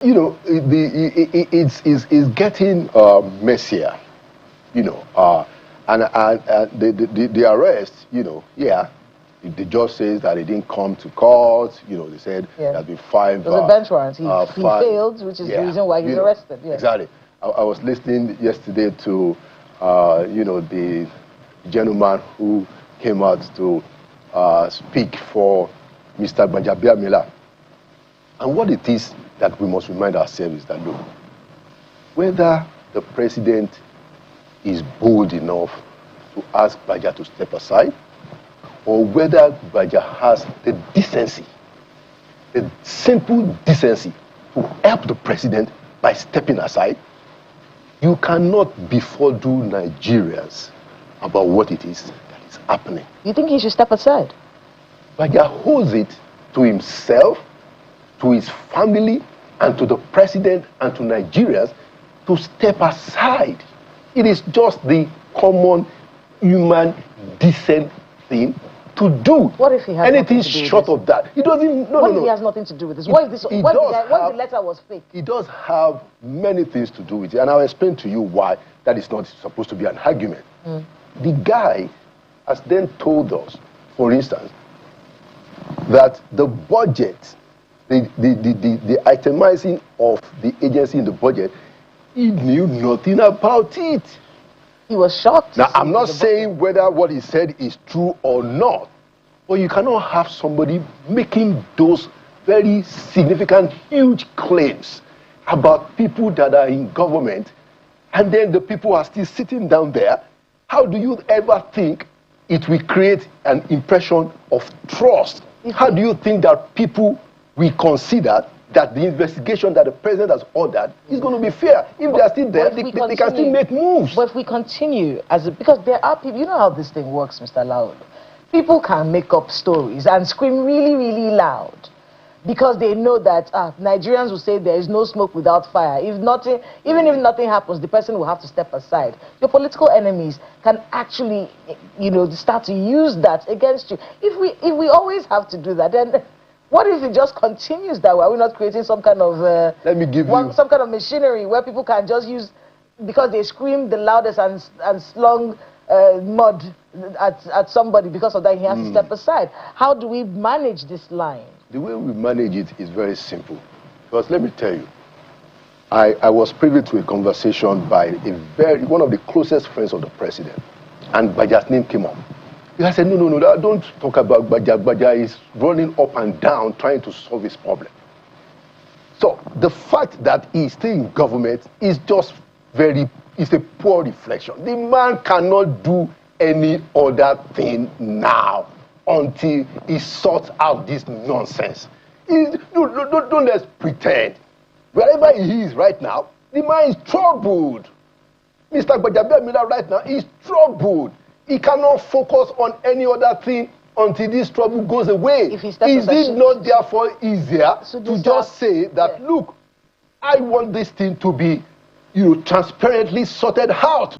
You know, it's getting messier, you know, and the arrest, you know, yeah, the judge says that he didn't come to court, you know, they said there's been 5... It was a bench warrant. He failed, which is the reason why he's arrested. Yeah. Exactly. I was listening yesterday to, you know, the gentleman who came out to speak for Mr. Gbajabiamila. And what it is that we must remind ourselves is that, look, whether the president is bold enough to ask Gbaja to step aside, or whether Gbaja has the decency, the simple decency to help the president by stepping aside, you cannot befuddle Nigerians about what it is that is happening. You think he should step aside? Gbaja holds it to himself, to his family, and to the president and to Nigerians to step aside. It is just the common, human, decent thing to do. What if he has anything short of that? He doesn't. What if he has nothing to do with this? What if the letter was fake? It does have many things to do with it, and I'll explain to you why that is not supposed to be an argument. The guy has then told us, for instance, that the budget, the itemizing of the agency in the budget, he knew nothing about it. He was shocked. Now, I'm not saying whether what he said is true or not, but you cannot have somebody making those very significant, huge claims about people that are in government, and then the people are still sitting down there. How do you ever think it will create an impression of trust? How do you think that people will consider that the investigation that the president has ordered is going to be fair? If they are still there, they can still make moves. But if we continue, because there are people, you know how this thing works, Mr. Loud. People can make up stories and scream really, really loud because they know that Nigerians will say there is no smoke without fire. If nothing, even if nothing happens, the person will have to step aside. Your political enemies can actually, you know, start to use that against you. If we always have to do that, then what if it just continues that way? Are we not creating some kind of let me give you some kind of machinery where people can just use, because they scream the loudest and slung mud at somebody, because of that he has to step aside? How do we manage this line? The way we manage it is very simple. Because let me tell you, I was privy to a conversation by one of the closest friends of the president, and Gbaja's name came up. I said, no, don't talk about Gbaja. Gbaja is running up and down trying to solve his problem. So the fact that he's still in government is just it's a poor reflection. The man cannot do any other thing now until he sorts out this nonsense. Don't let's pretend. Wherever he is right now, the man is troubled. Mr. Gbajabiamila right now is troubled. He cannot focus on any other thing until this trouble goes away. Is it not therefore easier to just say that, look, I want this thing to be, transparently sorted out?